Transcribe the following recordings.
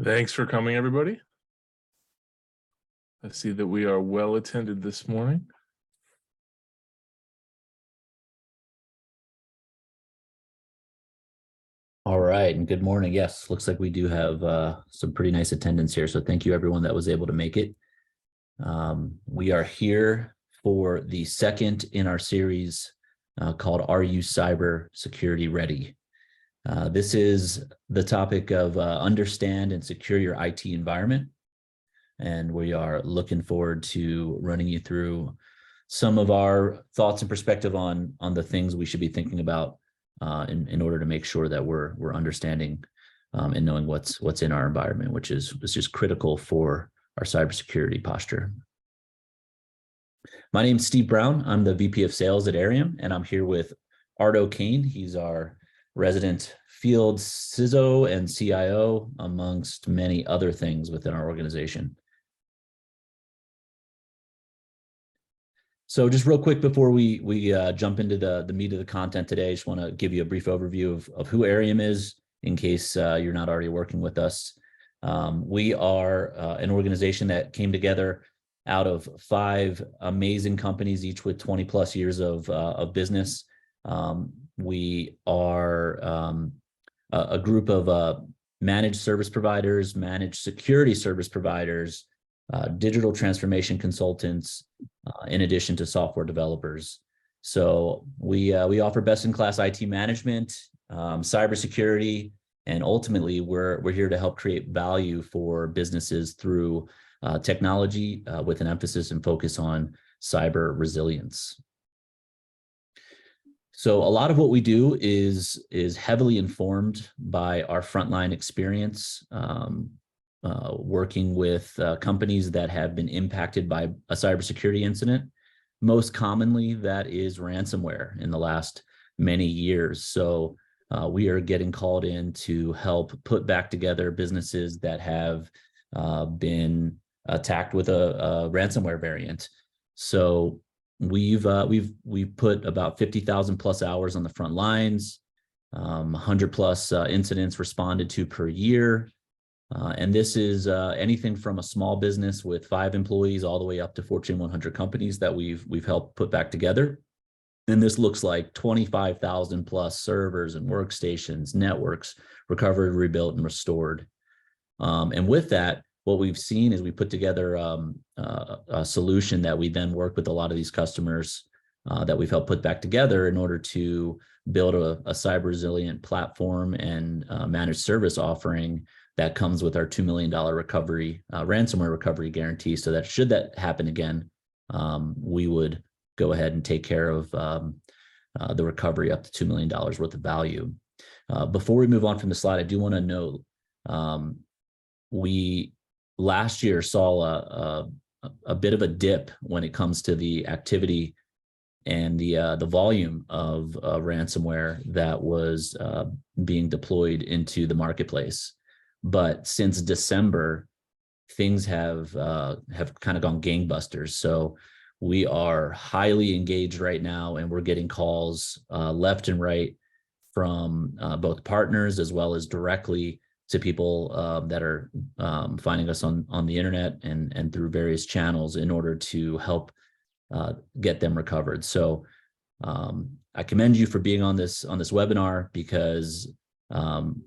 Thanks for coming, everybody. I see that we are well attended this morning. All right, and good morning. Yes, looks like we do have some pretty nice attendance here. So thank you everyone that was able to make it. We are here for the second in our series called Are You Cyber Security Ready? This is the topic of understand and secure your IT environment. And we are looking forward to running you through some of our thoughts and perspective on the things we should be thinking about in order to make sure that we're understanding and knowing what's in our environment, which is just critical for our cybersecurity posture. My name is Steve Brown. I'm the VP of Sales at Arium, and I'm here with Ardo Kane. He's our resident field CISO and CIO, amongst many other things within our organization. So just real quick before we jump into the meat of the content today, I just want to give you a brief overview of who Arium is in case you're not already working with us. We are an organization that came together out of 5 amazing companies, each with 20 plus years of business. We are a group of managed service providers, managed security service providers, digital transformation consultants, in addition to software developers. So we offer best-in-class IT management, cybersecurity, and ultimately we're here to help create value for businesses through technology with an emphasis and focus on cyber resilience. So a lot of what we do is heavily informed by our frontline experience, working with companies that have been impacted by a cybersecurity incident. Most commonly, that is ransomware in the last many years. So we are getting called in to help put back together businesses that have been attacked with a ransomware variant. So we've put about 50,000 plus hours on the front lines, 100 plus incidents responded to per year. And this is anything from a small business with 5 employees all the way up to Fortune 100 companies that we've helped put back together. And this looks like 25,000 plus servers and workstations, networks, recovered, rebuilt, and restored. And with that, what we've seen is we put together a solution that we then work with a lot of these customers that we've helped put back together in order to build a cyber resilient platform and managed service offering that comes with our $2 million recovery, ransomware recovery guarantee, so that should that happen again, we would go ahead and take care of the recovery up to $2 million worth of value. Before we move on from the slide, I do want to note we last year saw a bit of a dip when it comes to the activity and the volume of ransomware that was being deployed into the marketplace. But since December, things have kind of gone gangbusters. So we are highly engaged right now, and we're getting calls left and right from both partners as well as directly to people that are finding us on the internet and through various channels in order to help get them recovered. So I commend you for being on this webinar, because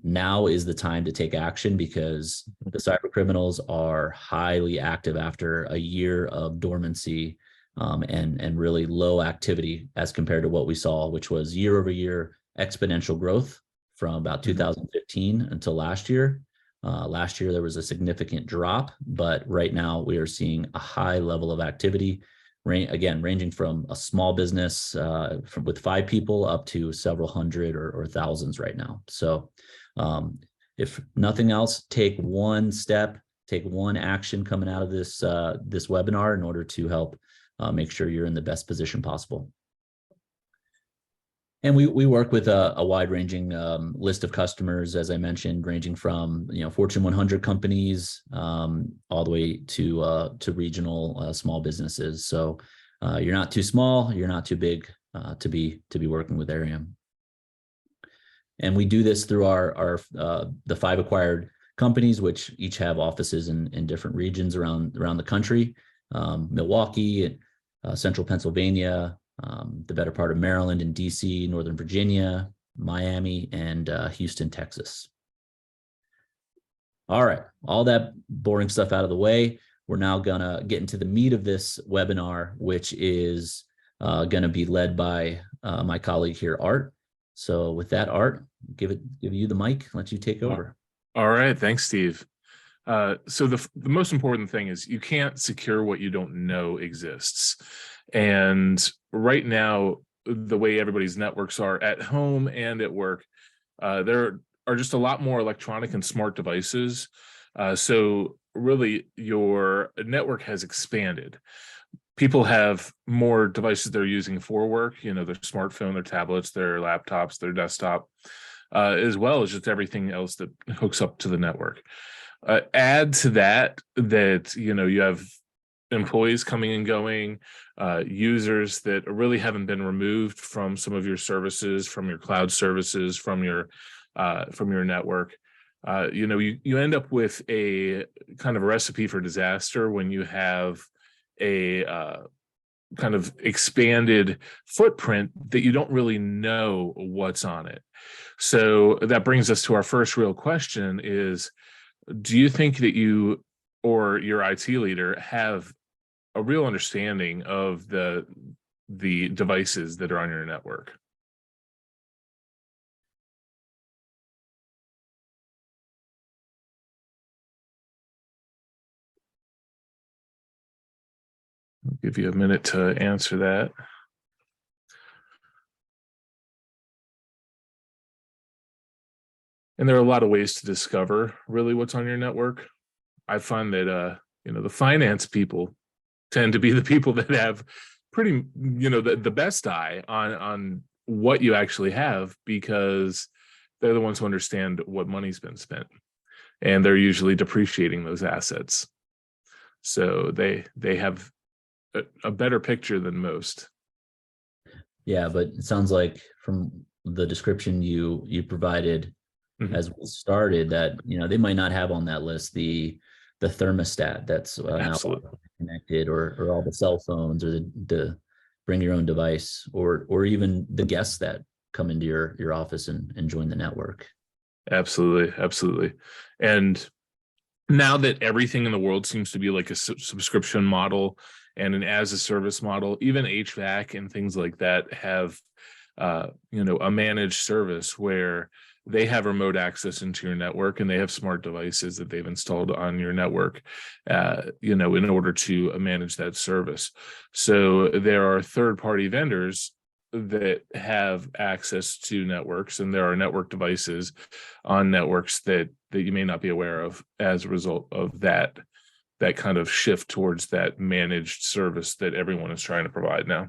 now is the time to take action, because the cyber criminals are highly active after a year of dormancy and really low activity as compared to what we saw, which was year over year exponential growth from about 2015 until last year. Last year, there was a significant drop, but right now we are seeing a high level of activity, again, ranging from a small business with 5 people up to several hundred or thousands right now. So if nothing else, take one step, take one action coming out of this webinar in order to help make sure you're in the best position possible. And we work with a wide-ranging list of customers, as I mentioned, ranging from Fortune 100 companies all the way to regional small businesses. So you're not too small, you're not too big to be working with Arium. And we do this through the 5 acquired companies, which each have offices in different regions around the country. Milwaukee, central Pennsylvania, the better part of Maryland and DC, Northern Virginia, Miami, and Houston, Texas. All right, all that boring stuff out of the way. We're now gonna get into the meat of this webinar, which is gonna be led by my colleague here, Art. So with that, Art, give you the mic, let you take over. All right, thanks, Steve. So the most important thing is you can't secure what you don't know exists. And right now, the way everybody's networks are at home and at work, there are just a lot more electronic and smart devices. So really, your network has expanded. People have more devices they're using for work, their smartphone, their tablets, their laptops, their desktop, as well as just everything else that hooks up to the network. Add to that you have employees coming and going, users that really haven't been removed from some of your services, from your cloud services, from your network. You end up with a kind of a recipe for disaster when you have a kind of expanded footprint that you don't really know what's on it. So that brings us to our first real question is, do you think that you or your IT leader have a real understanding of the devices that are on your network? I'll give you a minute to answer that. And there are a lot of ways to discover really what's on your network. I find that the finance people tend to be the people that have pretty, the best eye on what you actually have, because they're the ones who understand what money's been spent, and they're usually depreciating those assets. So they have a better picture than most. Yeah, but it sounds like from the description you provided as we started that they might not have on that list the thermostat that's now connected, or all the cell phones, or the bring your own device, or even the guests that come into your office and join the network. Absolutely. And now that everything in the world seems to be like a subscription model and an as a service model, even HVAC and things like that have a managed service where they have remote access into your network, and they have smart devices that they've installed on your network, in order to manage that service. So there are third-party vendors that have access to networks, and there are network devices on networks that you may not be aware of as a result of that kind of shift towards that managed service that everyone is trying to provide now.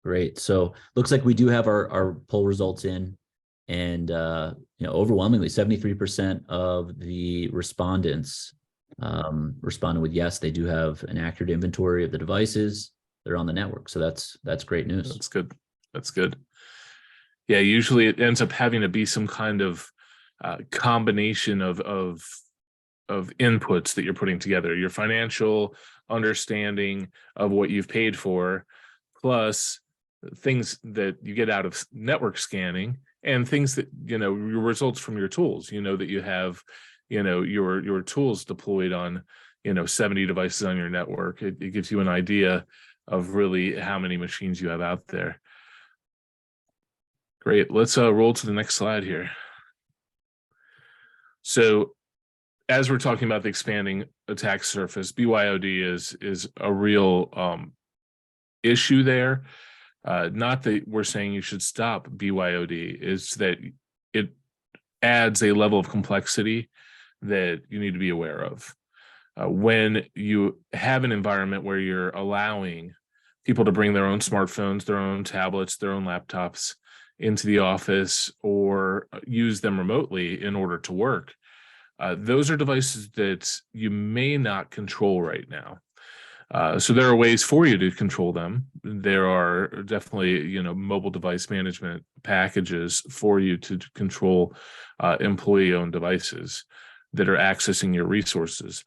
Great. So looks like we do have our poll results in. And overwhelmingly 73% of the respondents responded with yes, they do have an accurate inventory of the devices that are on the network. So that's great news. That's good. Yeah, usually it ends up having to be some kind of combination of inputs that you're putting together. Your financial understanding of what you've paid for, plus things that you get out of network scanning, and things that your results from your tools, that you have your tools deployed on 70 devices on your network. It gives you an idea of really how many machines you have out there. Great. Let's roll to the next slide here. So as we're talking about the expanding attack surface, BYOD is a real issue there. Not that we're saying you should stop BYOD, is that it adds a level of complexity that you need to be aware of. When you have an environment where you're allowing people to bring their own smartphones, their own tablets, their own laptops into the office, or use them remotely in order to work, those are devices that you may not control right now. So there are ways for you to control them. There are definitely, mobile device management packages for you to control employee-owned devices that are accessing your resources.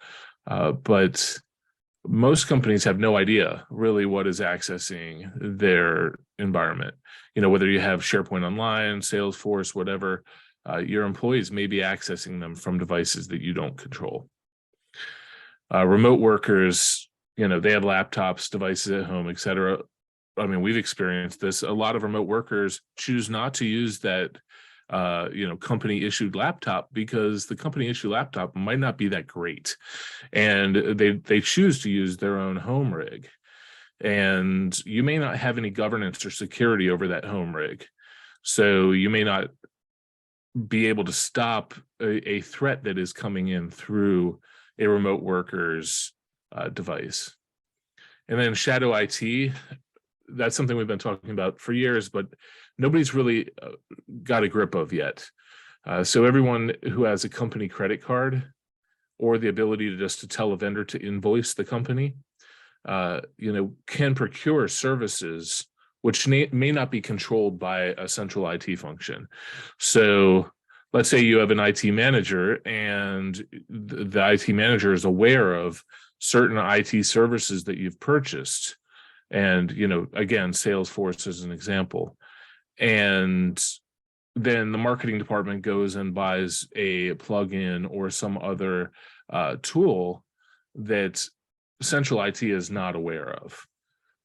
But most companies have no idea really what is accessing their environment. Whether you have SharePoint Online, Salesforce, whatever, your employees may be accessing them from devices that you don't control. Remote workers, they have laptops, devices at home, etc. I mean, we've experienced this. A lot of remote workers choose not to use that, company issued laptop because the company issued laptop might not be that great, and they choose to use their own home rig, and you may not have any governance or security over that home rig, so you may not be able to stop a threat that is coming in through a remote worker's device. And then shadow IT, that's something we've been talking about for years, but nobody's really got a grip of yet. So everyone who has a company credit card or the ability to tell a vendor to invoice the company, can procure services which may not be controlled by a central IT function. So let's say you have an IT manager, and the IT manager is aware of certain IT services that you've purchased. And, again, Salesforce is an example. And then the marketing department goes and buys a plugin or some other tool that central IT is not aware of,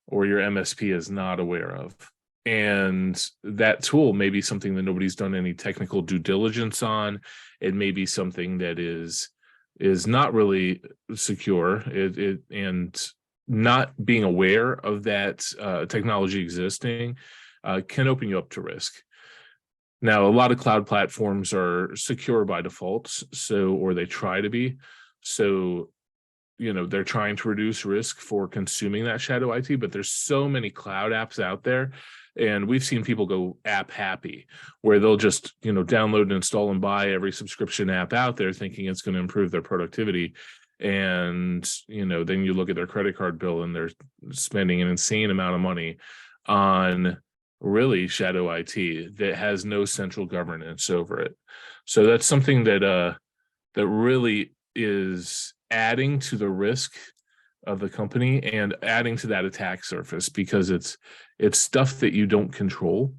or your MSP is not aware of. And that tool may be something that nobody's done any technical due diligence on. It may be something that is not really secure. And not being aware of that technology existing can open you up to risk. Now, a lot of cloud platforms are secure by default, or they try to be. So, they're trying to reduce risk for consuming that shadow IT, but there's so many cloud apps out there. And we've seen people go app happy, where they'll just, download and install and buy every subscription app out there thinking it's going to improve their productivity. And, then you look at their credit card bill and they're spending an insane amount of money on really shadow IT that has no central governance over it. So that's something that really is adding to the risk of the company and adding to that attack surface, because it's stuff that you don't control,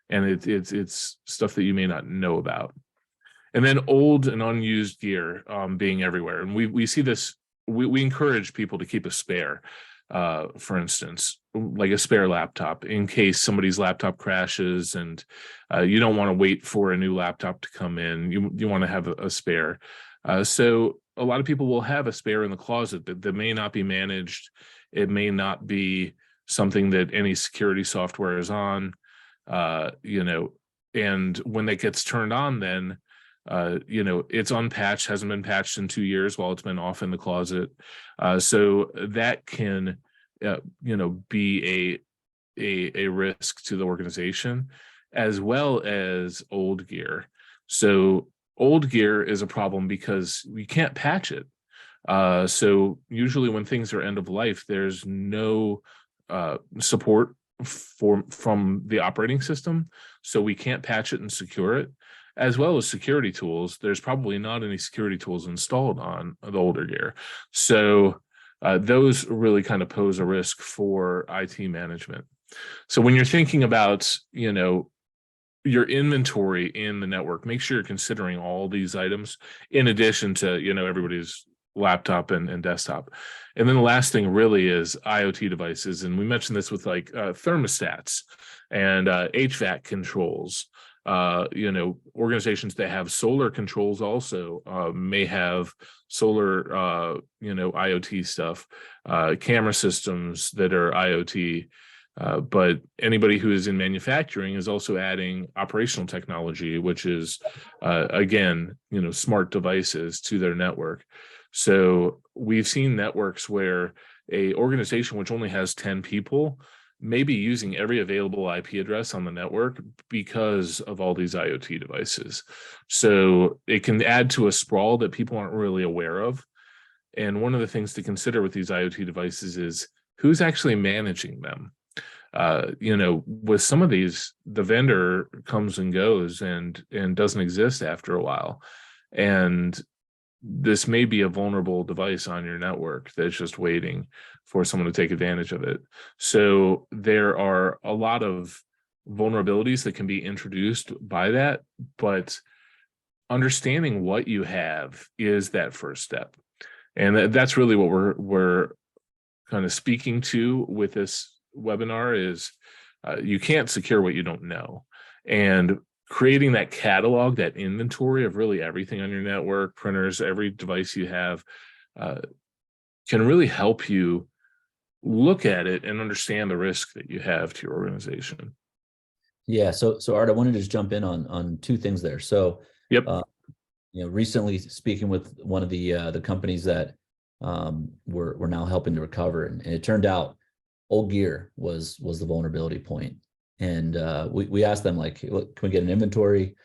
and it's stuff that you may not know about. And then old and unused gear being everywhere, and we see this. We encourage people to keep a spare, for instance, like a spare laptop in case somebody's laptop crashes, and you don't want to wait for a new laptop to come in. You want to have a spare. So a lot of people will have a spare in the closet that may not be managed. It may not be something that any security software is on, and when that gets turned on, then, it's unpatched, hasn't been patched in 2 years while it's been off in the closet. So that can, be a risk to the organization, as well as old gear. So old gear is a problem because we can't patch it. So usually when things are end of life, there's no support from the operating system. So we can't patch it and secure it, as well as security tools. There's probably not any security tools installed on the older gear. So those really kind of pose a risk for IT management. So when you're thinking about, your inventory in the network, make sure you're considering all these items in addition to, everybody's laptop and desktop. And then the last thing really is IoT devices. And we mentioned this with like thermostats and HVAC controls. Organizations that have solar controls also may have solar, IoT stuff, camera systems that are IoT. But anybody who is in manufacturing is also adding operational technology, which is, again, smart devices to their network. So we've seen networks where a organization which only has 10 people may be using every available IP address on the network because of all these IoT devices. So it can add to a sprawl that people aren't really aware of. And one of the things to consider with these IoT devices is who's actually managing them. With some of these, the vendor comes and goes and doesn't exist after a while. And this may be a vulnerable device on your network that's just waiting for someone to take advantage of it. So there are a lot of vulnerabilities that can be introduced by that, but understanding what you have is that first step. And that's really what we're kind of speaking to with this webinar is you can't secure what you don't know. And creating that catalog, that inventory of really everything on your network, printers, every device you have, can really help you look at it and understand the risk that you have to your organization. Yeah. So Art, I wanted to just jump in on two things there. So, Yep. Recently speaking with one of the companies that we're now helping to recover, and it turned out old gear was the vulnerability point. And we asked them, like, look, can we get an inventory?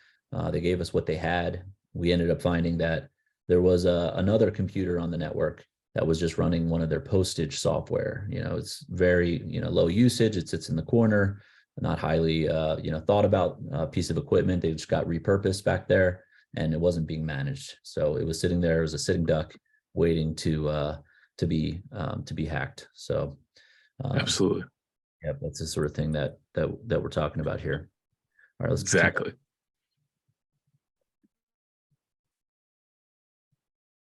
They gave us what they had. We ended up finding that there was another computer on the network that was just running one of their postage software. It's very, low usage. It sits in the corner, not highly, thought about piece of equipment. They just got repurposed back there, and it wasn't being managed. So it was sitting there as a sitting duck, waiting to be hacked. So Absolutely. yeah, that's the sort of thing that we're talking about here. All right, let's exactly.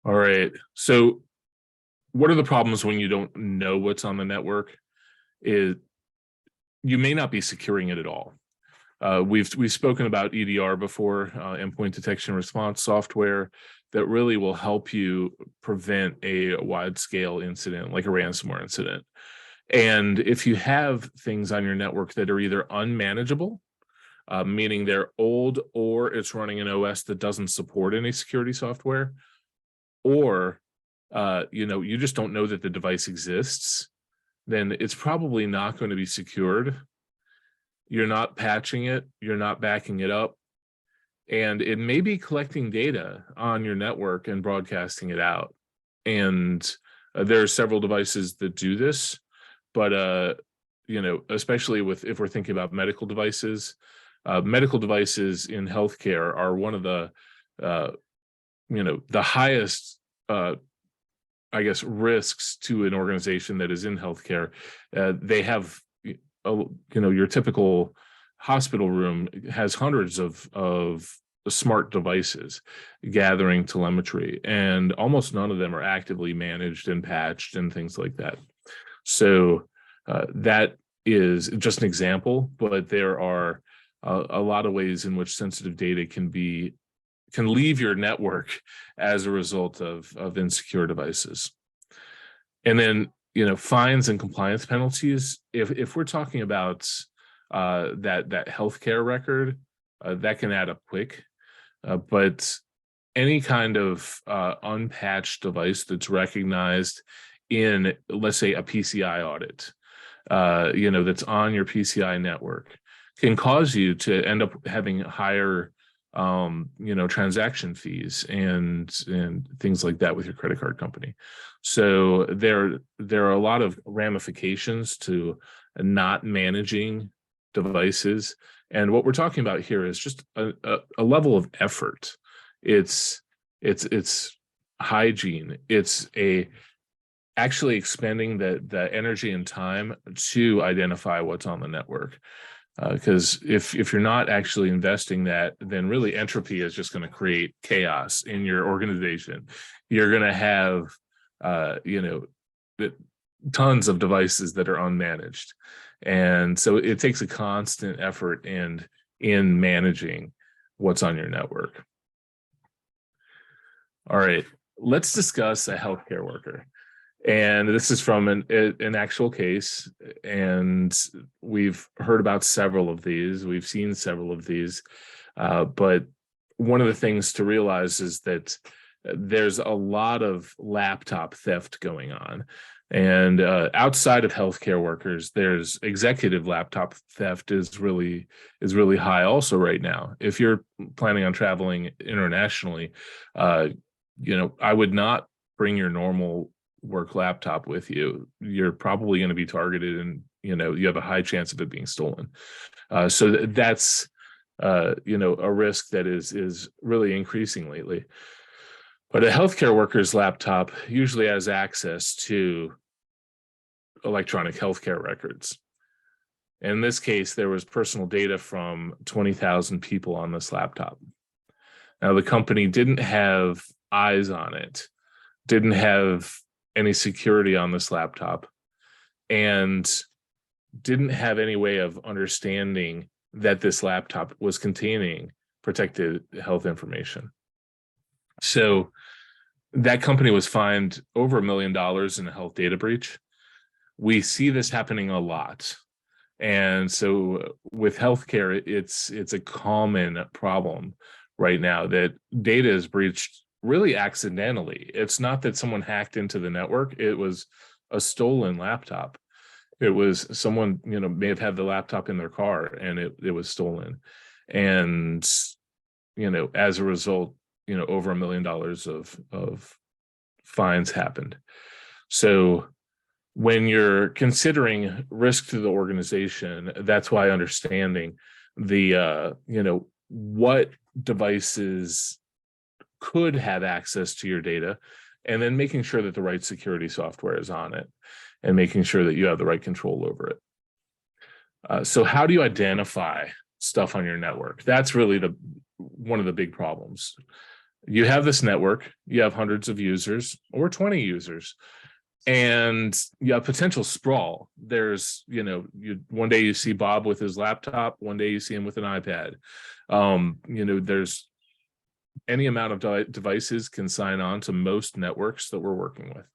All right. So what are the problems when you don't know what's on the network? Is you may not be securing it at all. We've spoken about EDR before, endpoint detection response software that really will help you prevent a wide-scale incident like a ransomware incident. And if you have things on your network that are either unmanageable, meaning they're old, or it's running an OS that doesn't support any security software, or you just don't know that the device exists, then it's probably not going to be secured. You're not patching it, you're not backing it up, and it may be collecting data on your network and broadcasting it out. And there are several devices that do this, but especially if we're thinking about medical devices in healthcare are one of the the highest risks to an organization that is in healthcare. They have your typical hospital room has hundreds of smart devices gathering telemetry, and almost none of them are actively managed and patched and things like that. So that is just an example, but there are a lot of ways in which sensitive data can leave your network as a result of insecure devices. And then fines and compliance penalties. If we're talking about that healthcare record, that can add up quick. But any kind of unpatched device that's recognized in, let's say, a PCI audit, that's on your PCI network, can cause you to end up having higher transaction fees and things like that with your credit card company. So there are a lot of ramifications to not managing devices. And what we're talking about here is just a level of effort. It's hygiene. It's actually expending the energy and time to identify what's on the network. Because if you're not actually investing that, then really entropy is just going to create chaos in your organization. You're going to have, tons of devices that are unmanaged. And so it takes a constant effort in managing what's on your network. All right, let's discuss a healthcare worker. And this is from an actual case, and we've heard about several of these. We've seen several of these, but one of the things to realize is that there's a lot of laptop theft going on. And outside of healthcare workers, there's executive laptop theft is really high also right now. If you're planning on traveling internationally, I would not bring your normal work laptop with you, you're probably going to be targeted, and you have a high chance of it being stolen. So that's a risk that is really increasing lately. But a healthcare worker's laptop usually has access to electronic healthcare records. In this case, there was personal data from 20,000 people on this laptop. Now, the company didn't have eyes on it, didn't have any security on this laptop, and didn't have any way of understanding that this laptop was containing protected health information. So that company was fined over $1 million in a health data breach. We see this happening a lot. And so with healthcare, it's a common problem right now that data is breached really accidentally. It's not that someone hacked into the network. It was a stolen laptop. It was someone, may have had the laptop in their car and it was stolen. And, as a result, over $1 million of fines happened. So when you're considering risk to the organization, that's why understanding the, what devices could have access to your data, and then making sure that the right security software is on it and making sure that you have the right control over it. So how do you identify stuff on your network? That's really one of the big problems. You have this network, you have hundreds of users or 20 users, and you have potential sprawl. There's, one day you see Bob with his laptop, one day you see him with an iPad. There's any amount of devices can sign on to most networks that we're working with.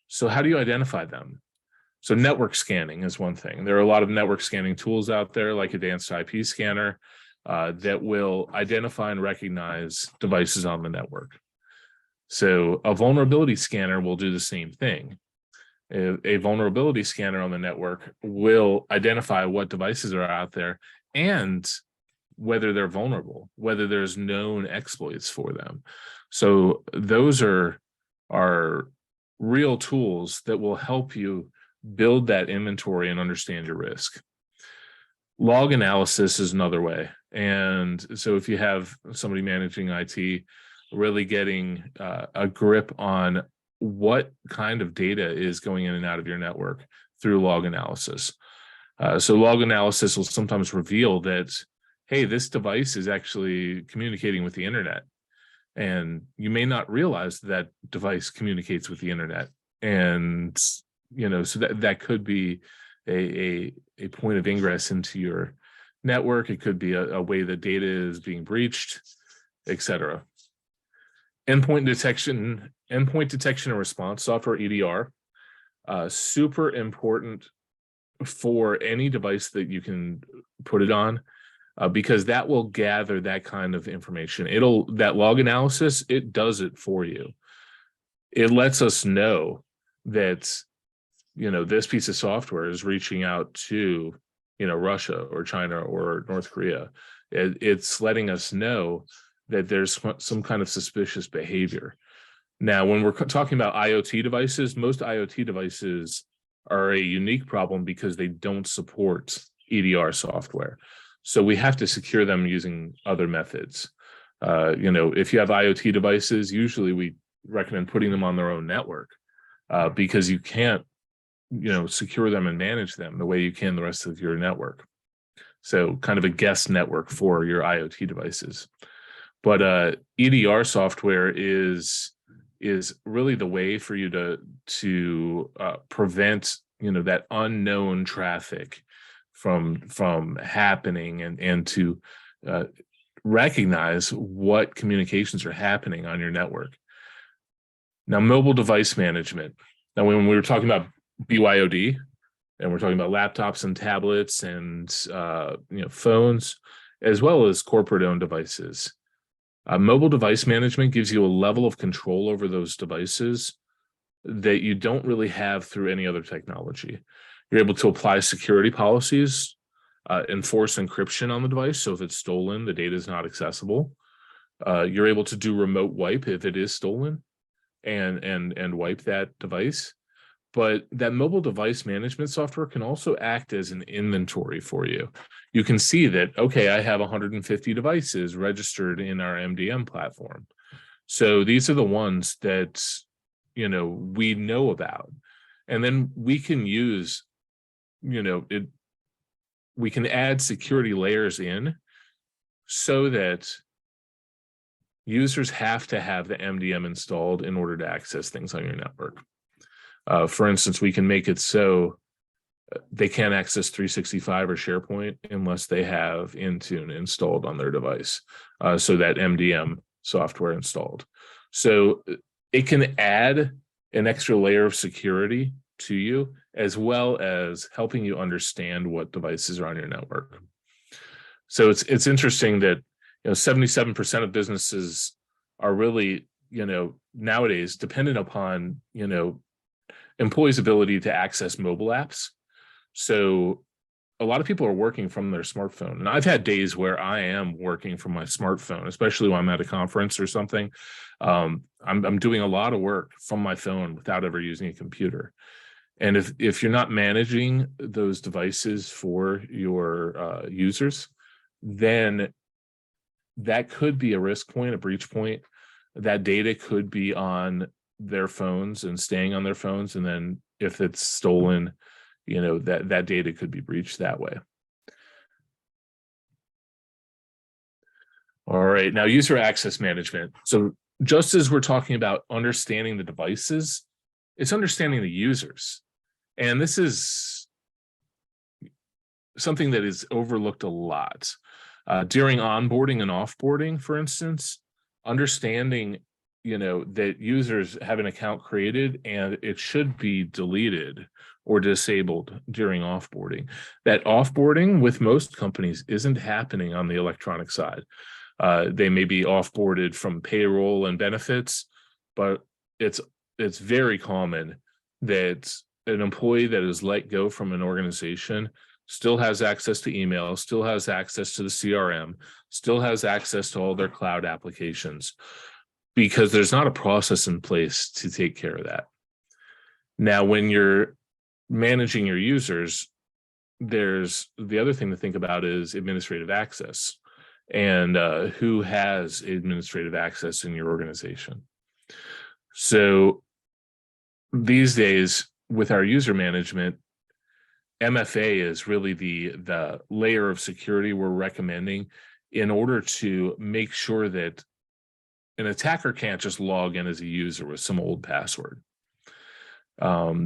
So how do you identify them? So network scanning is one thing. There are a lot of network scanning tools out there, like Advanced IP Scanner, that will identify and recognize devices on the network. So a vulnerability scanner will do the same thing. A vulnerability scanner on the network will identify what devices are out there and whether they're vulnerable, whether there's known exploits for them. So those are real tools that will help you build that inventory and understand your risk. Log analysis is another way. And so if you have somebody managing IT, really getting a grip on what kind of data is going in and out of your network through log analysis. So log analysis will sometimes reveal that, hey, this device is actually communicating with the internet. And you may not realize that device communicates with the internet. And, so that could be a point of ingress into your network. It could be a way that data is being breached, etc. Endpoint detection and response software, EDR, super important for any device that you can put it on, because that will gather that kind of information. That log analysis, it does it for you. It lets us know that, this piece of software is reaching out to, Russia or China or North Korea. It's letting us know that there's some kind of suspicious behavior. Now, when we're talking about IoT devices, most IoT devices are a unique problem because they don't support EDR software. So we have to secure them using other methods. If you have IoT devices, usually we recommend putting them on their own network, because you can't, secure them and manage them the way you can the rest of your network. So kind of a guest network for your IoT devices. But EDR software is really the way for you to prevent, that unknown traffic from happening, and to recognize what communications are happening on your network. Now, mobile device management. Now, when we were talking about BYOD, and we're talking about laptops and tablets and phones, as well as corporate-owned devices, mobile device management gives you a level of control over those devices that you don't really have through any other technology. You're able to apply security policies, enforce encryption on the device. So if it's stolen, the data is not accessible. You're able to do remote wipe if it is stolen. and wipe that device. But that mobile device management software can also act as an inventory for you. You can see that, okay, I have 150 devices registered in our MDM platform. So these are the ones that, we know about. And then we can use, we can add security layers in so that users have to have the MDM installed in order to access things on your network. For instance, we can make it so they can't access 365 or SharePoint unless they have Intune installed on their device. So that MDM software installed. So it can add an extra layer of security to you, as well as helping you understand what devices are on your network. So it's interesting that 77% of businesses are really nowadays dependent upon employees' ability to access mobile apps. So a lot of people are working from their smartphone. And I've had days where I am working from my smartphone, especially when I'm at a conference or something. I'm doing a lot of work from my phone without ever using a computer. And if you're not managing those devices for your users, then that could be a risk point, a breach point. That data could be on their phones and staying on their phones. And then if it's stolen, that data could be breached that way. All right, now user access management. So just as we're talking about understanding the devices, it's understanding the users. And this is something that is overlooked a lot. During onboarding and offboarding, for instance, understanding that users have an account created and it should be deleted or disabled during offboarding. That offboarding with most companies isn't happening on the electronic side. They may be offboarded from payroll and benefits, but it's very common that an employee that is let go from an organization still has access to email, still has access to the CRM, still has access to all their cloud applications, because there's not a process in place to take care of that. Now, when you're managing your users, there's the other thing to think about is administrative access and who has administrative access in your organization. So these days with our user management, MFA is really the layer of security we're recommending in order to make sure that an attacker can't just log in as a user with some old password.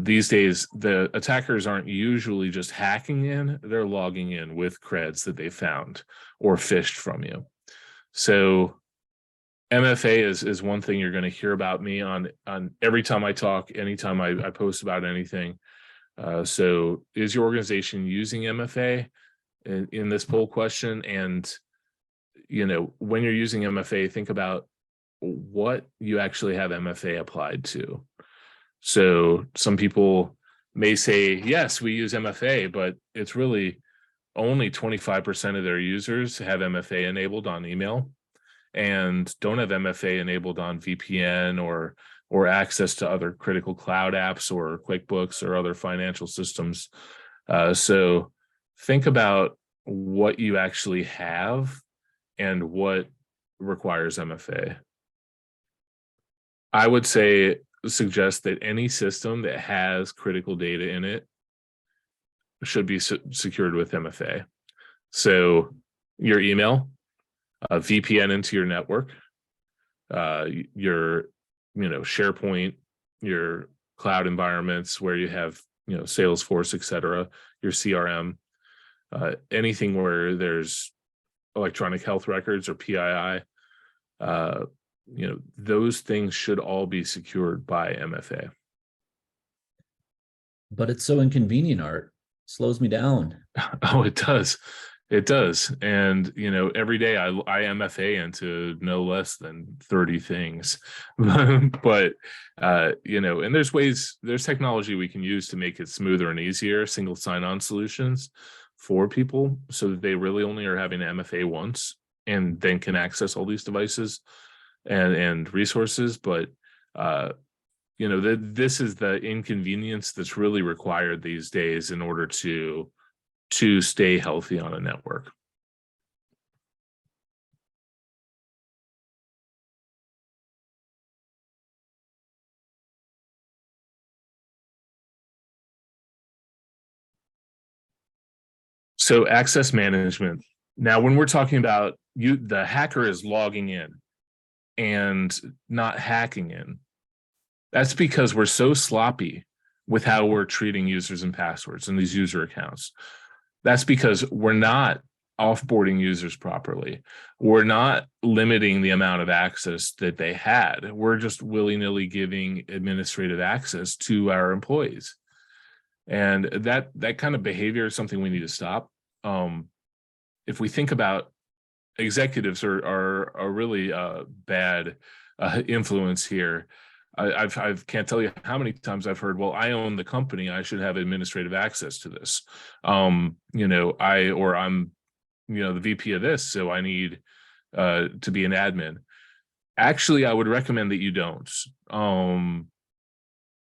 These days, the attackers aren't usually just hacking in, they're logging in with creds that they found or phished from you. So MFA is one thing you're going to hear about me on every time I talk, anytime I post about anything. So is your organization using MFA in this poll question? And, when you're using MFA, think about what you actually have MFA applied to. So some people may say, yes, we use MFA, but it's really only 25% of their users have MFA enabled on email and don't have MFA enabled on VPN or access to other critical cloud apps or QuickBooks or other financial systems. So think about what you actually have and what requires MFA. I would suggest that any system that has critical data in it should be secured with MFA. So your email, VPN into your network, your SharePoint, your cloud environments where you have Salesforce, etc., your CRM, anything where there's electronic health records or PII, those things should all be secured by MFA. But it's so inconvenient, Art. Slows me down. Oh, it does. It does. And, every day I MFA into no less than 30 things. But, and there's technology we can use to make it smoother and easier, single sign-on solutions for people so that they really only are having MFA once and then can access all these devices and resources. But this is the inconvenience that's really required these days in order to stay healthy on a network. So access management. Now, when we're talking about the hacker is logging in and not hacking in, that's because we're so sloppy with how we're treating users and passwords and these user accounts. That's because we're not offboarding users properly. We're not limiting the amount of access that they had. We're just willy-nilly giving administrative access to our employees. And that kind of behavior is something we need to stop. If we think about executives are really bad influence here. I can't tell you how many times I've heard, well, I own the company, I should have administrative access to this. I'm the VP of this, so I need to be an admin. Actually, I would recommend that you don't.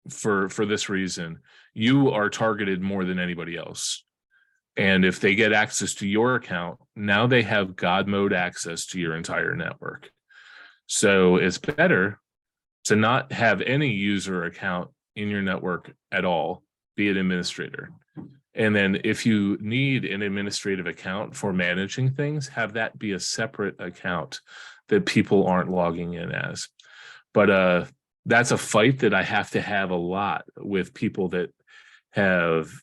For this reason, you are targeted more than anybody else. And if they get access to your account, now they have God mode access to your entire network. So it's better to not have any user account in your network at all, be it administrator. And then if you need an administrative account for managing things, have that be a separate account that people aren't logging in as. But that's a fight that I have to have a lot with people that have,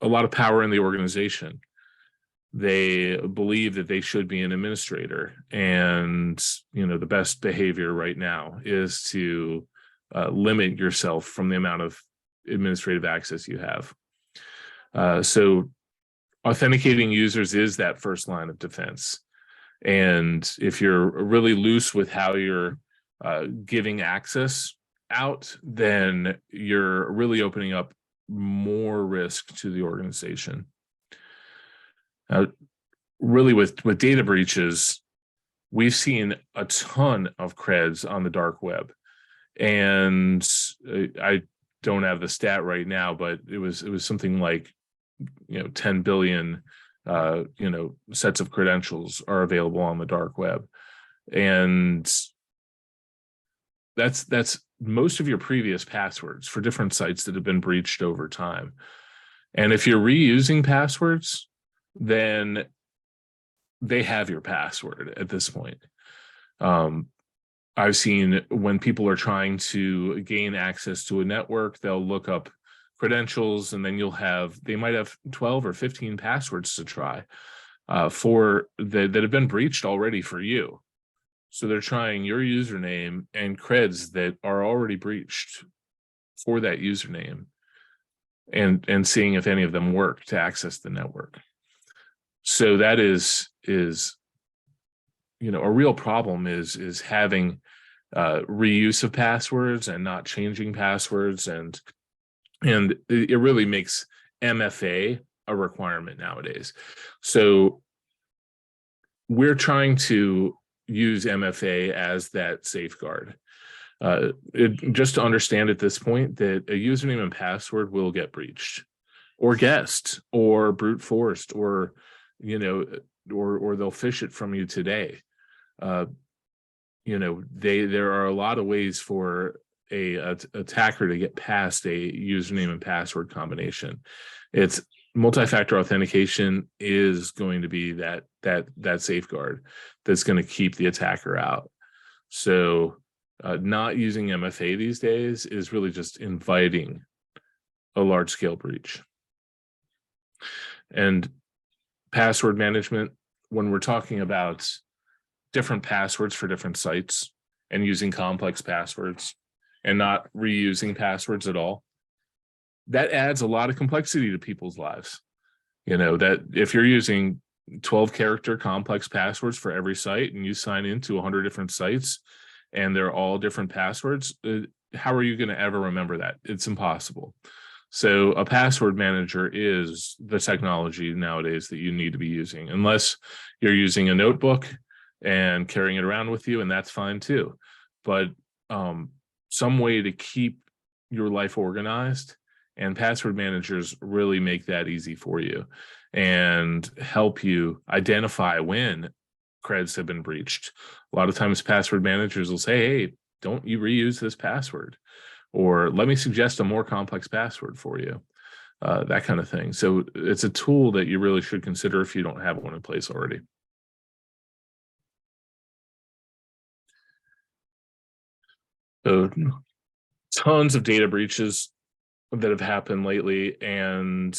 a lot of power in the organization. They believe that they should be an administrator, and the best behavior right now is to limit yourself from the amount of administrative access you have. So authenticating users is that first line of defense. And if you're really loose with how you're giving access out, then you're really opening up more risk to the organization. Really with data breaches, we've seen a ton of creds on the dark web, and I don't have the stat right now, but it was something like 10 billion sets of credentials are available on the dark web, and that's most of your previous passwords for different sites that have been breached over time. And if you're reusing passwords, then they have your password at this point. I've seen when people are trying to gain access to a network, they'll look up credentials, and then they might have 12 or 15 passwords to try that have been breached already for you. So they're trying your username and creds that are already breached for that username, and seeing if any of them work to access the network. So that is a real problem is having reuse of passwords and not changing passwords, and it really makes MFA a requirement nowadays. So we're trying to use MFA as that safeguard. Just to understand at this point that a username and password will get breached, or guessed, or brute forced, or they'll phish it from you today. There are a lot of ways for a attacker to get past a username and password combination. It's multi-factor authentication is going to be that safeguard that's going to keep the attacker out. So not using MFA these days is really just inviting a large-scale breach. And password management, when we're talking about different passwords for different sites and using complex passwords and not reusing passwords at all, that adds a lot of complexity to people's lives. That if you're using 12-character complex passwords for every site and you sign into 100 different sites and they're all different passwords, how are you going to ever remember that? It's impossible. So a password manager is the technology nowadays that you need to be using, unless you're using a notebook and carrying it around with you, and that's fine too. But some way to keep your life organized, and password managers really make that easy for you and help you identify when creds have been breached. A lot of times password managers will say, hey, don't you reuse this password, or let me suggest a more complex password for you, that kind of thing. So it's a tool that you really should consider if you don't have one in place already. So tons of data breaches that have happened lately, and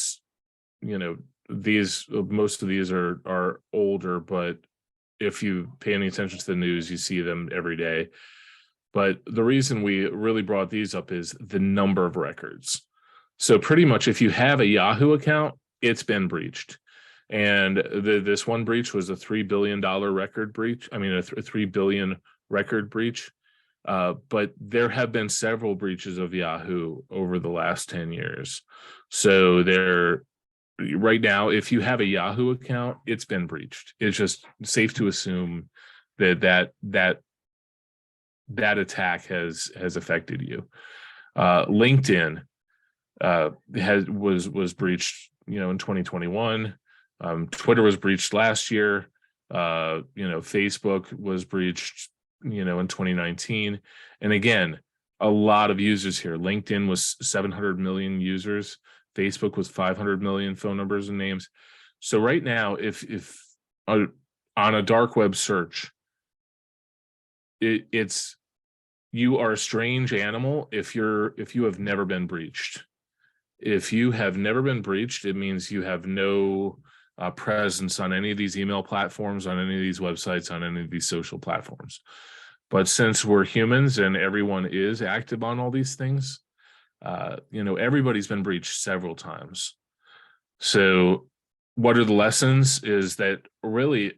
most of these are older, but if you pay any attention to the news, you see them every day. But the reason we really brought these up is the number of records. So pretty much if you have a Yahoo account, it's been breached. And this one breach was a $3 billion record breach. I mean, a 3 billion record breach. But there have been several breaches of Yahoo over the last 10 years. So right now, if you have a Yahoo account, it's been breached. It's just safe to assume that attack has affected you. LinkedIn was breached, in 2021. Twitter was breached last year. Facebook was breached, in 2019. And again, a lot of users here. LinkedIn was 700 million users. Facebook was 500 million phone numbers and names. So right now, if on a dark web search, it's you are a strange animal if you have never been breached. If you have never been breached, it means you have no presence on any of these email platforms, on any of these websites, on any of these social platforms. But since we're humans and everyone is active on all these things, everybody's been breached several times. So what are the lessons is that really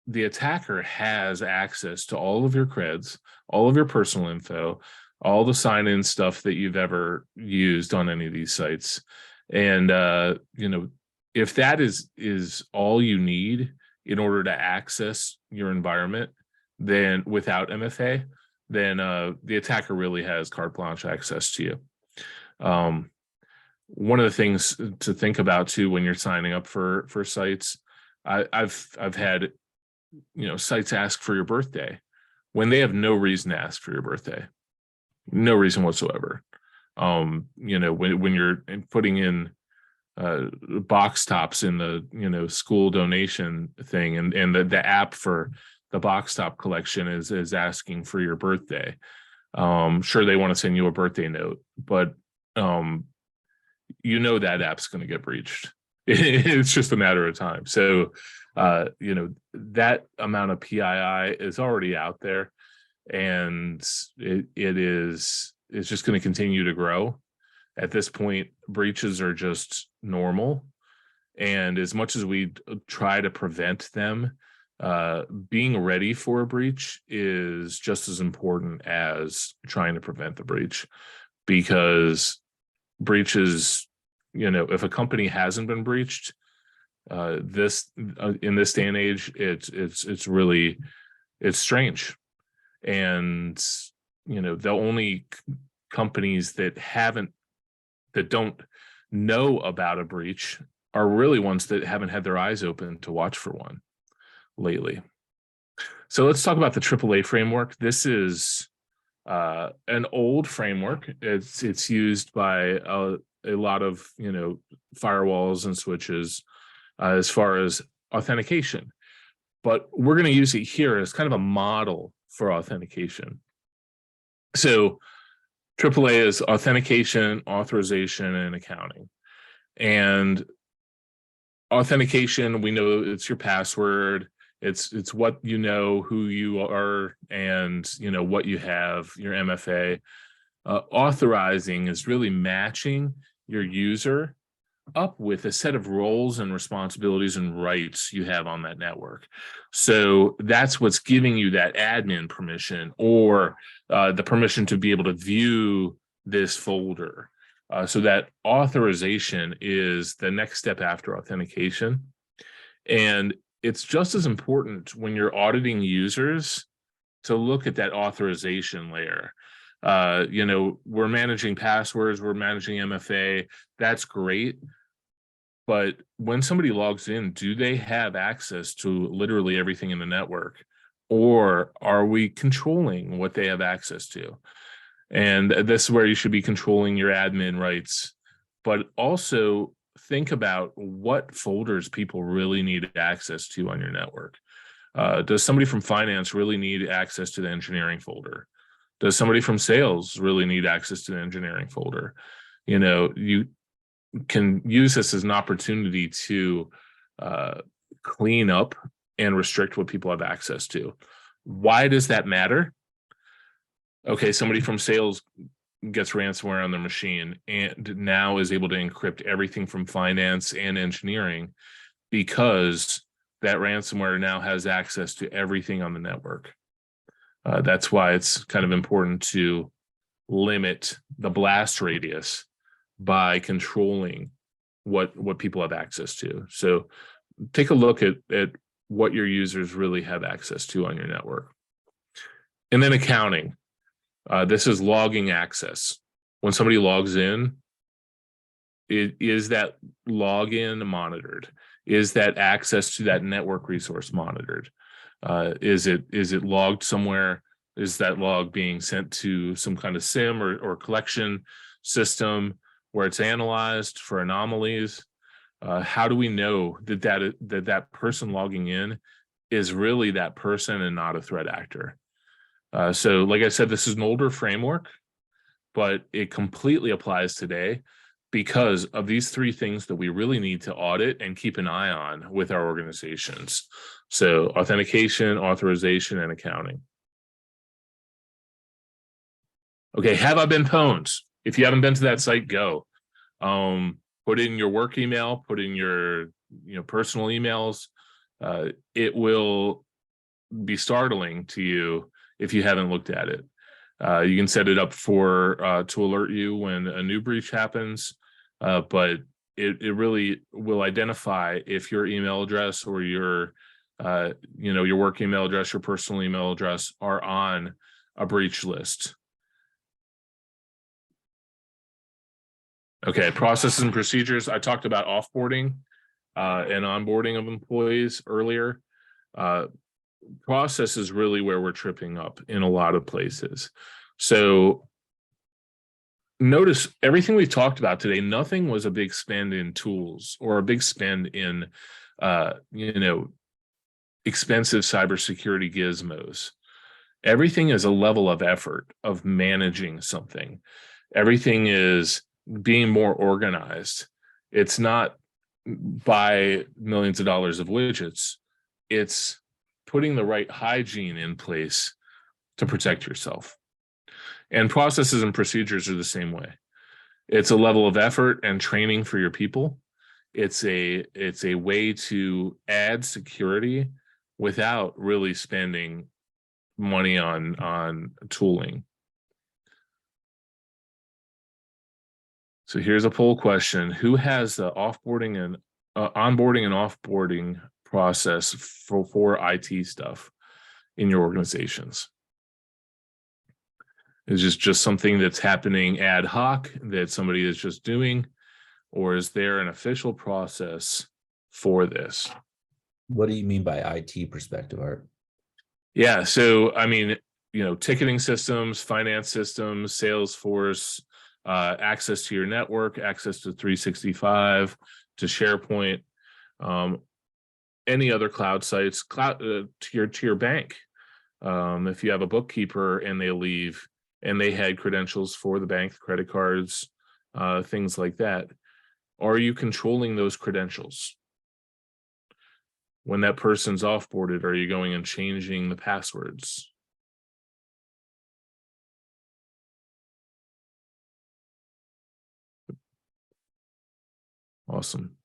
the attacker has access to all of your creds, all of your personal info, all the sign-in stuff that you've ever used on any of these sites. And if that is all you need in order to access your environment, then without MFA, then the attacker really has carte blanche access to you. One of the things to think about too when you're signing up for sites, I've had sites ask for your birthday when they have no reason to ask for your birthday, no reason whatsoever. When you're putting in box tops in the school donation thing, and the app for the box top collection is asking for your birthday. Sure, they want to send you a birthday note, but that app's going to get breached. It's just a matter of time. So that amount of PII is already out there, and it's just going to continue to grow. At this point, breaches are just normal, and as much as we try to prevent them, being ready for a breach is just as important as trying to prevent the breach, because breaches, if a company hasn't been breached, in this day and age, it's really strange. And the only companies that don't know about a breach are really ones that haven't had their eyes open to watch for one lately. So let's talk about the AAA framework. This is an old framework. It's used by a lot of firewalls and switches as far as authentication, but we're going to use it here as kind of a model for authentication. So AAA is authentication, authorization, and accounting. And authentication, we know it's your password. It's what who you are, and what you have, your MFA. Authorizing is really matching your user up with a set of roles and responsibilities and rights you have on that network. So that's what's giving you that admin permission, or the permission to be able to view this folder. So that authorization is the next step after authentication. And it's just as important when you're auditing users to look at that authorization layer, We're managing passwords, we're managing MFA. That's great. But when somebody logs in, do they have access to literally everything in the network? Or are we controlling what they have access to? And this is where you should be controlling your admin rights, but also think about what folders people really need access to on your network. Does somebody from finance really need access to the engineering folder? Does somebody from sales really need access to the engineering folder? You can use this as an opportunity to clean up and restrict what people have access to. Why does that matter? Okay, somebody from sales gets ransomware on their machine and now is able to encrypt everything from finance and engineering because that ransomware now has access to everything on the network. That's why it's kind of important to limit the blast radius by controlling what people have access to. So take a look at what your users really have access to on your network. And then accounting. This is logging access. When somebody logs in, is that login monitored? Is that access to that network resource monitored? Is it logged somewhere? Is that log being sent to some kind of SIM or collection system where it's analyzed for anomalies? How do we know that person logging in is really that person and not a threat actor? So like I said, this is an older framework, but it completely applies today because of these three things that we really need to audit and keep an eye on with our organizations. So authentication, authorization, and accounting. Okay, have I been pwned? If you haven't been to that site, go. Put in your work email, put in your personal emails. It will be startling to you if you haven't looked at it. You can set it up for to alert you when a new breach happens, but it really will identify if your email address or your your work email address, your personal email address are on a breach list. Okay, processes and procedures. I talked about offboarding and onboarding of employees earlier. Process is really where we're tripping up in a lot of places. So notice everything we've talked about today, nothing was a big spend in tools or a big spend in expensive cybersecurity gizmos. Everything is a level of effort of managing something. Everything is being more organized. It's not buy millions of dollars of widgets. It's putting the right hygiene in place to protect yourself. And processes and procedures are the same way. It's a level of effort and training for your people. It's a way to add security without really spending money on tooling. So here's a poll question. Who has the onboarding and offboarding process for IT stuff in your organizations? Is this just something that's happening ad hoc that somebody is just doing, or is there an official process for this? What do you mean by IT perspective, Art? Yeah, so I mean, ticketing systems, finance systems, Salesforce, access to your network, access to 365, to SharePoint, any other cloud sites, to your bank. If you have a bookkeeper and they leave and they had credentials for the bank, credit cards, things like that, are you controlling those credentials? When that person's offboarded, are you going and changing the passwords? Awesome.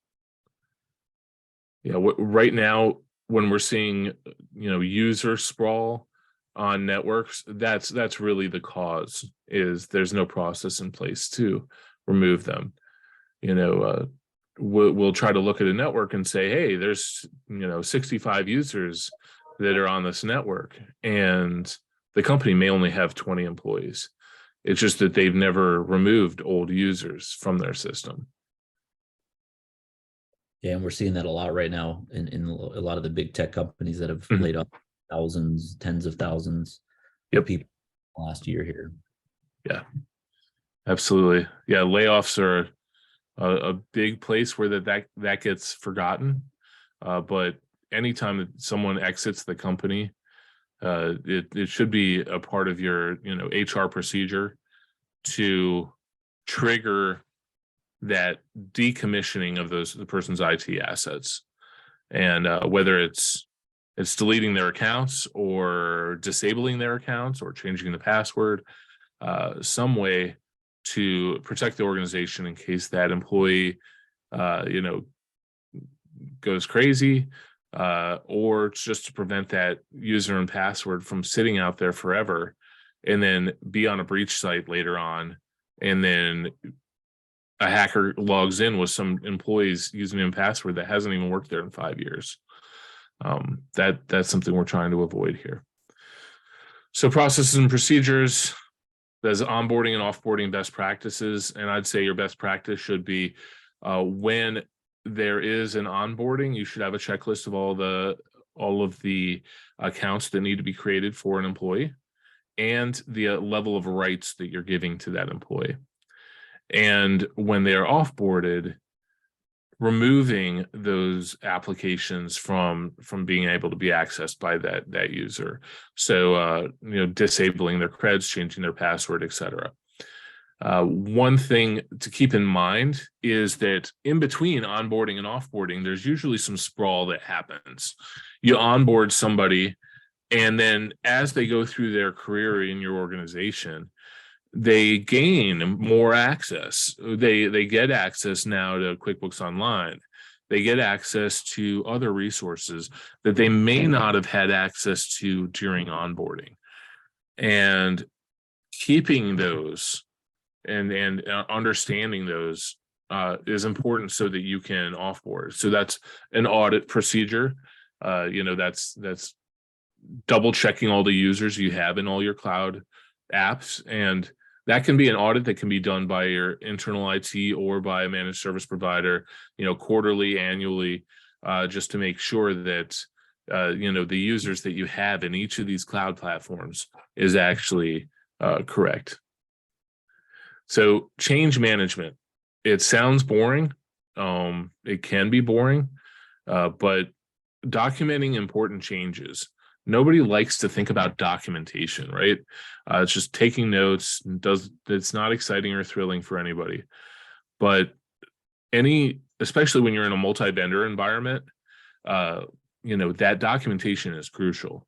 Yeah, right now, when we're seeing, user sprawl on networks, that's really the cause, is there's no process in place to remove them. We'll try to look at a network and say, hey, there's 65 users that are on this network, and the company may only have 20 employees. It's just that they've never removed old users from their system. Yeah, and we're seeing that a lot right now in a lot of the big tech companies that have Mhm. laid off thousands, tens of thousands of Yep. people last year here. Yeah, absolutely. Yeah, layoffs are a big place where that gets forgotten. But anytime that someone exits the company, it should be a part of your HR procedure to trigger that decommissioning of the person's IT assets, and whether it's deleting their accounts or disabling their accounts or changing the password, some way to protect the organization in case that employee you know goes crazy, or just to prevent that user and password from sitting out there forever and then be on a breach site later on, and then a hacker logs in with some employee's username and password that hasn't even worked there in 5 years. That's something we're trying to avoid here. So processes and procedures, there's onboarding and offboarding best practices, and I'd say your best practice should be when there is an onboarding, you should have a checklist of all of the accounts that need to be created for an employee and the level of rights that you're giving to that employee. And when they are offboarded, removing those applications from being able to be accessed by that user. So disabling their creds, changing their password, etc. One thing to keep in mind is that in between onboarding and offboarding, there's usually some sprawl that happens. You onboard somebody, and then as they go through their career in your organization, they gain more access. They get access now to QuickBooks Online. They get access to other resources that they may not have had access to during onboarding. And keeping those and understanding those is important so that you can offboard. So that's an audit procedure. That's double checking all the users you have in all your cloud apps, and that can be an audit that can be done by your internal IT or by a managed service provider, quarterly, annually, just to make sure that the users that you have in each of these cloud platforms is actually correct. So change management, it sounds boring. It can be boring, but documenting important changes. Nobody likes to think about documentation, right? It's just taking notes. It's not exciting or thrilling for anybody. But especially when you're in a multi-vendor environment, that documentation is crucial.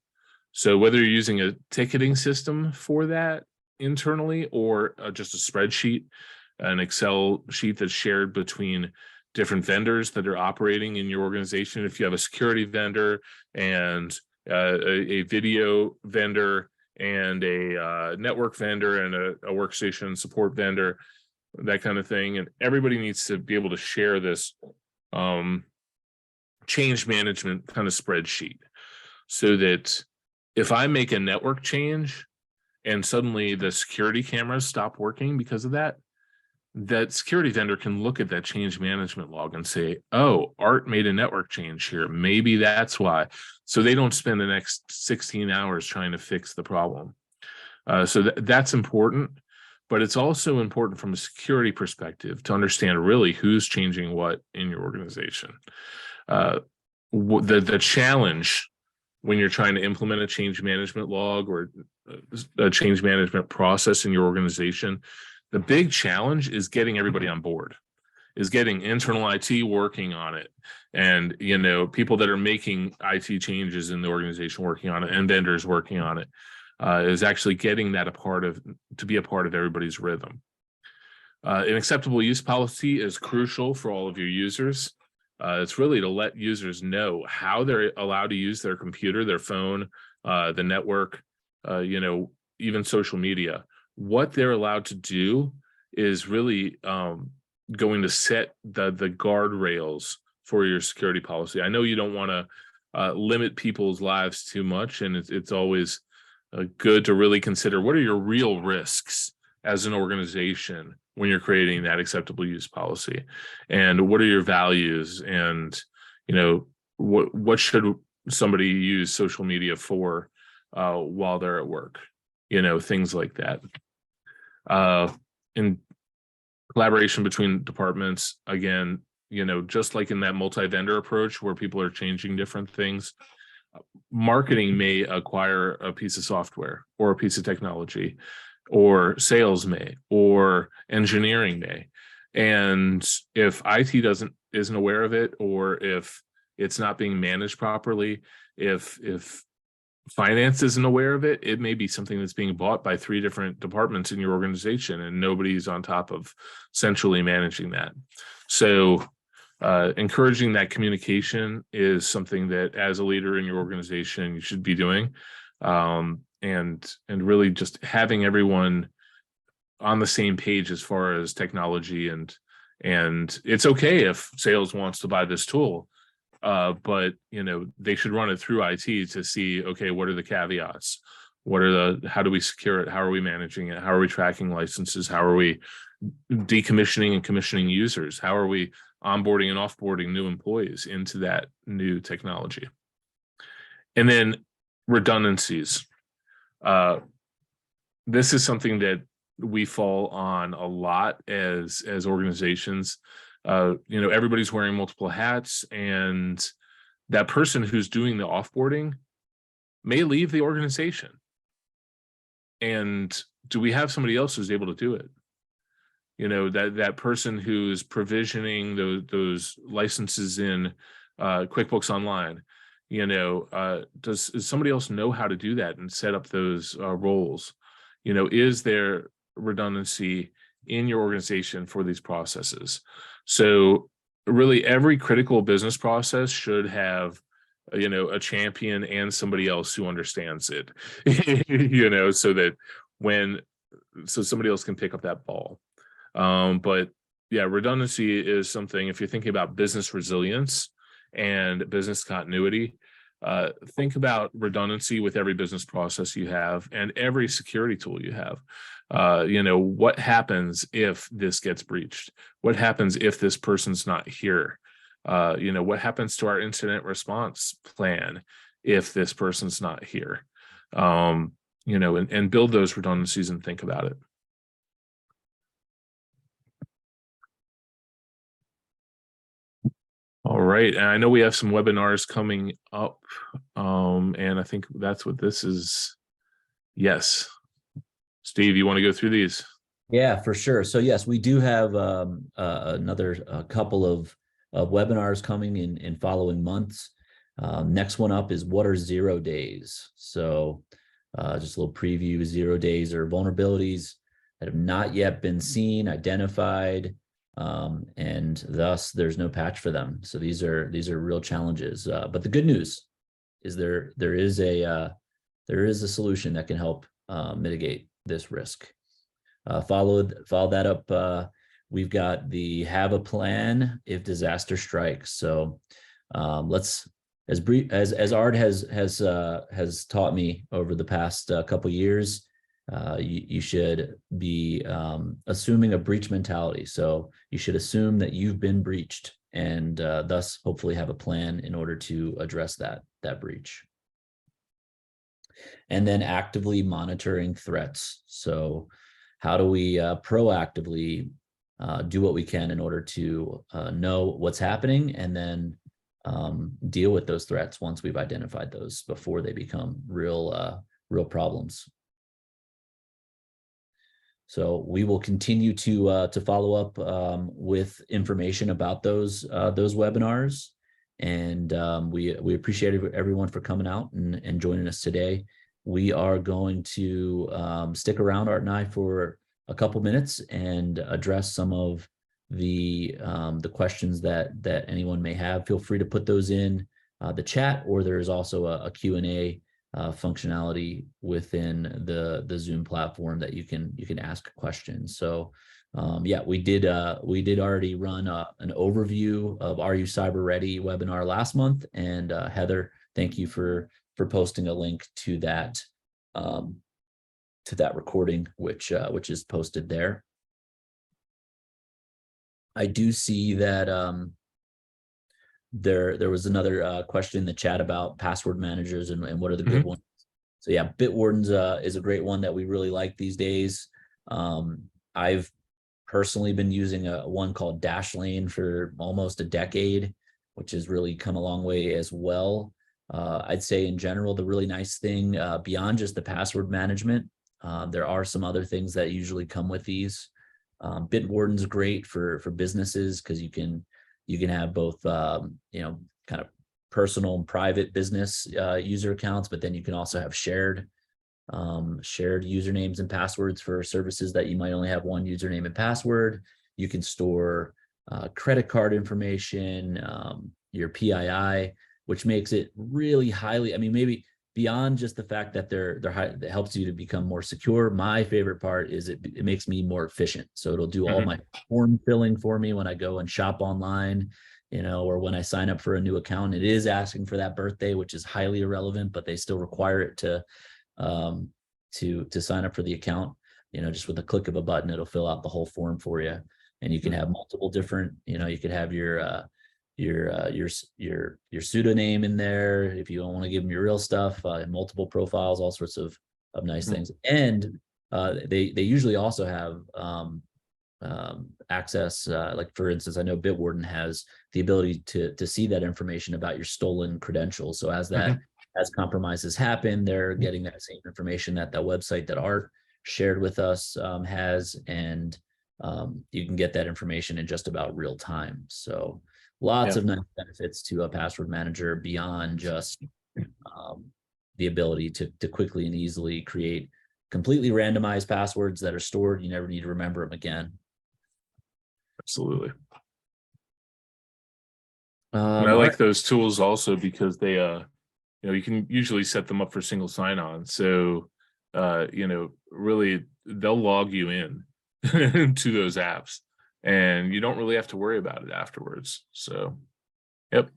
So whether you're using a ticketing system for that internally or just a spreadsheet, an Excel sheet that's shared between different vendors that are operating in your organization. If you have a security vendor and a video vendor and a network vendor and a workstation support vendor, that kind of thing, and everybody needs to be able to share this change management kind of spreadsheet, so that if I make a network change and suddenly the security cameras stop working because of that security vendor can look at that change management log and say, oh, Art made a network change here. Maybe that's why. So they don't spend the next 16 hours trying to fix the problem. So that's important, but it's also important from a security perspective to understand really who's changing what in your organization. The challenge when you're trying to implement a change management log or a change management process in your organization, the big challenge is getting everybody on board, is getting internal IT working on it. And, people that are making IT changes in the organization working on it and vendors working on it, is actually getting that to be a part of everybody's rhythm. An acceptable use policy is crucial for all of your users. It's really to let users know how they're allowed to use their computer, their phone, the network, even social media. What they're allowed to do is really going to set the guardrails for your security policy. I know you don't want to limit people's lives too much, and it's always good to really consider what are your real risks as an organization when you're creating that acceptable use policy, and what are your values, and what should somebody use social media for while they're at work, things like that. In collaboration between departments, again, just like in that multi-vendor approach where people are changing different things, marketing may acquire a piece of software or a piece of technology, or sales may, or engineering may. And if IT isn't aware of it, or if it's not being managed properly, if finance isn't aware of it, it may be something that's being bought by 3 different departments in your organization, and nobody's on top of centrally managing that. So encouraging that communication is something that, as a leader in your organization, you should be doing, and really just having everyone on the same page as far as technology. And it's okay if sales wants to buy this tool, but they should run it through IT to see, okay, what are the caveats, how do we secure it, how are we managing it, how are we tracking licenses, how are we decommissioning and commissioning users, how are we onboarding and offboarding new employees into that new technology. And then redundancies. This is something that we fall on a lot as organizations. Everybody's wearing multiple hats, and that person who's doing the offboarding may leave the organization. And do we have somebody else who's able to do it? That person who's provisioning those licenses in QuickBooks Online, does somebody else know how to do that and set up those roles? Is there redundancy in your organization for these processes? So really, every critical business process should have a champion and somebody else who understands it, so somebody else can pick up that ball. But yeah, redundancy is something, if you're thinking about business resilience and business continuity, think about redundancy with every business process you have and every security tool you have. What happens if this gets breached? What happens if this person's not here? What happens to our incident response plan if this person's not here? And build those redundancies and think about it. All right, and I know we have some webinars coming up, and I think that's what this is. Yes. Steve, you want to go through these? Yeah, for sure. So yes, we do have another couple of webinars coming in following months. Next one up is what are 0 days? So just a little preview. 0 days are vulnerabilities that have not yet been seen, identified, and thus there's no patch for them. So these are real challenges. But the good news is there is a solution that can help mitigate this risk. Follow that up. We've got the have a plan if disaster strikes. So let's, as Art has taught me over the past couple years, you should be assuming a breach mentality. So you should assume that you've been breached, and thus hopefully have a plan in order to address that breach. And then actively monitoring threats. So how do we proactively do what we can in order to know what's happening, and then deal with those threats once we've identified those before they become real problems. So we will continue to follow up with information about those webinars, and we appreciate everyone for coming out and joining us today. We are going to stick around, Art and I, for a couple minutes and address some of the questions that anyone may have. Feel free to put those in the chat, or there's also a Q&A functionality within the Zoom platform that you can ask questions. So yeah, we did already run an overview of Are You Cyber Ready webinar last month, and Heather, thank you for posting a link to that to that recording, which is posted there. I do see that there was another question in the chat about password managers and what are the good ones. So yeah, Bitwarden's is a great one that we really like these days. I've personally been using one called Dashlane for almost a decade, which has really come a long way as well. I'd say in general, the really nice thing beyond just the password management, there are some other things that usually come with these. Bitwarden's great for businesses because you can have both kind of personal and private business user accounts, but then you can also have shared usernames and passwords for services that you might only have one username and password. You can store credit card information, your PII, which makes it really highly, I mean, maybe beyond just the fact that that helps you to become more secure. My favorite part is it makes me more efficient. So it'll do all my form filling for me when I go and shop online, or when I sign up for a new account. It is asking for that birthday, which is highly irrelevant, but they still require it to sign up for the account. Just with a click of a button, it'll fill out the whole form for you. And you can have multiple different, you could have your pseudonym in there if you don't want to give them your real stuff, multiple profiles, all sorts of nice things. And they usually also have access, like for instance, I know Bitwarden has the ability to see that information about your stolen credentials. So as compromises happen, they're getting that same information that website that Art shared with us has, and you can get that information in just about real time. So lots of nice benefits to a password manager beyond just the ability to quickly and easily create completely randomized passwords that are stored. You never need to remember them again. Absolutely. And I like those tools also because they, you can usually set them up for single sign-on. So, really they'll log you in to those apps, and you don't really have to worry about it afterwards. So, yep.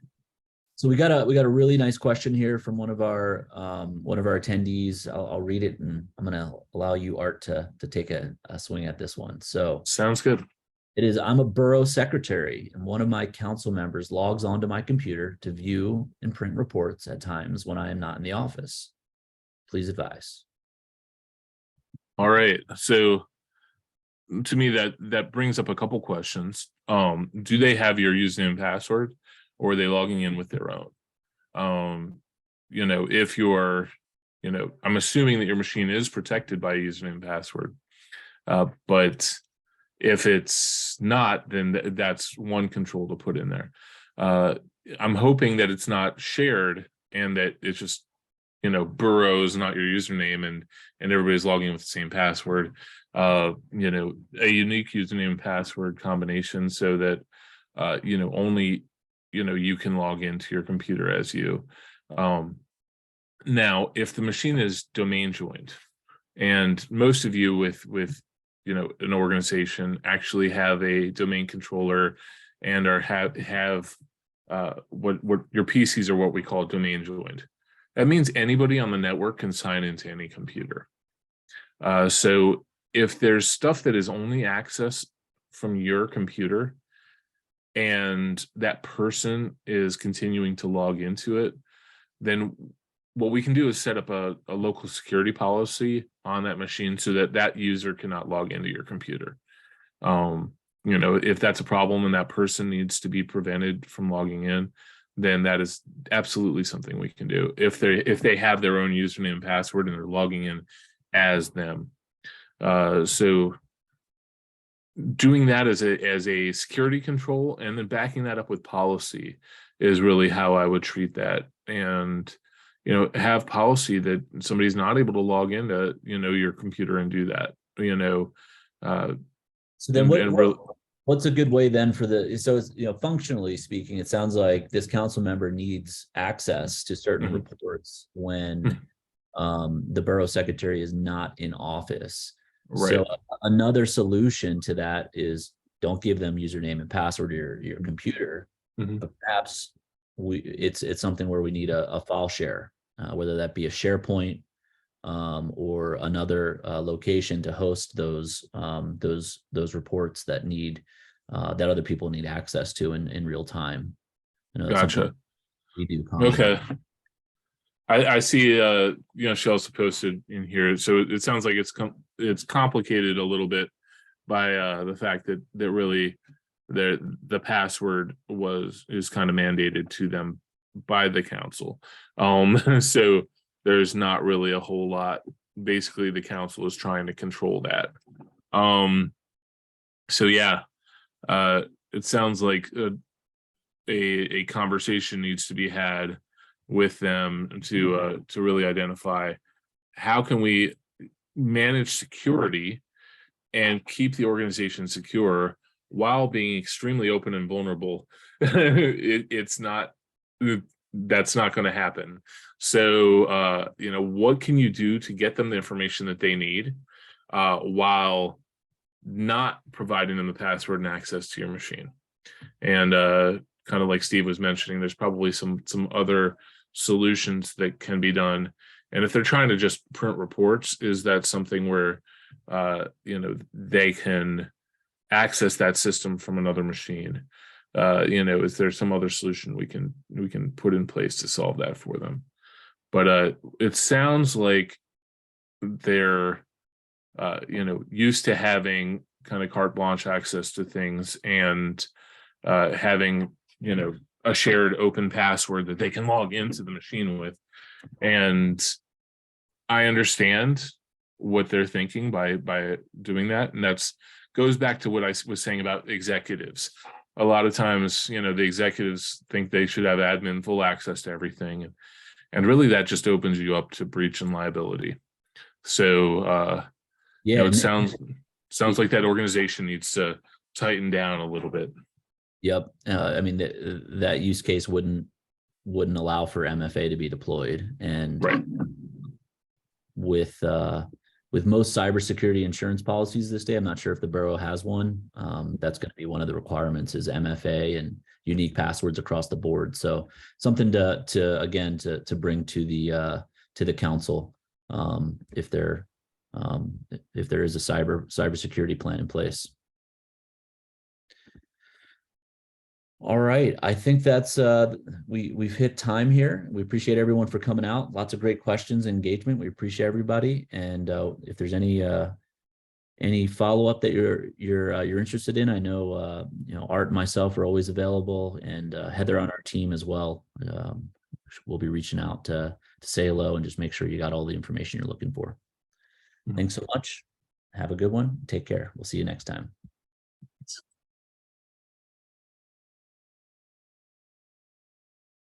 So we got a really nice question here from one of our attendees. I'll read it, and I'm going to allow you, Art, to take a swing at this one. So sounds good. It is, I'm a borough secretary, and one of my council members logs onto my computer to view and print reports at times when I am not in the office. Please advise. All right. So to me, that brings up a couple questions. Do they have your username and password, or are they logging in with their own? If you're, I'm assuming that your machine is protected by a username and password, but if it's not, then that's one control to put in there. I'm hoping that it's not shared and that it's just, boroughs, not your username, and everybody's logging in with the same password. A unique username and password combination so that, only, you can log into your computer as you. Now, if the machine is domain joined, and most of you with an organization actually have a domain controller and have what your PCs are what we call domain joined. That means anybody on the network can sign into any computer. So if there's stuff that is only accessed from your computer and that person is continuing to log into it, then what we can do is set up a local security policy on that machine so that user cannot log into your computer. If that's a problem and that person needs to be prevented from logging in, then that is absolutely something we can do. If they have their own username and password and they're logging in as them. So doing that as a security control and then backing that up with policy is really how I would treat that. And have policy that somebody's not able to log into, your computer and do that, So then what's a good way then for it's, functionally speaking, it sounds like this council member needs access to certain reports when the borough secretary is not in office. Right. So another solution to that is don't give them username and password to your computer, but perhaps it's something where we need a file share, whether that be a SharePoint or another location to host those reports that need that other people need access to in real time. You know, that's something Gotcha. we do commonly. Okay. I see, she also posted in here. So it sounds like it's complicated a little bit by the fact that really the password is kind of mandated to them by the council. So there's not really a whole lot. Basically, the council is trying to control that. So yeah, it sounds like a conversation needs to be had with them to really identify how can we manage security and keep the organization secure while being extremely open and vulnerable. It's not, that's not going to happen. So what can you do to get them the information that they need while not providing them the password and access to your machine? And kind of like Steve was mentioning, there's probably some other solutions that can be done. And if they're trying to just print reports, is that something where they can access that system from another machine? Is there some other solution we can put in place to solve that for them? But it sounds like they're used to having kind of carte blanche access to things, and having a shared open password that they can log into the machine with. And I understand what they're thinking by doing that, and that's goes back to what I was saying about executives. A lot of times, the executives think they should have admin full access to everything, and really that just opens you up to breach and liability. So Yeah, it sounds like that organization needs to tighten down a little bit. yep. I mean, that use case wouldn't allow for MFA to be deployed, and Right. with most cybersecurity insurance policies this day, I'm not sure if the borough has one. That's going to be one of the requirements is MFA and unique passwords across the board. So something to bring to the council if there is a cybersecurity plan in place. All right, I think that's we've hit time here. We appreciate everyone for coming out. Lots of great questions, engagement. We appreciate everybody. And if there's any follow up that you're interested in, I know Art and myself are always available, and Heather on our team as well. We'll be reaching out to say hello and just make sure you got all the information you're looking for. Thanks so much. Have a good one. Take care. We'll see you next time.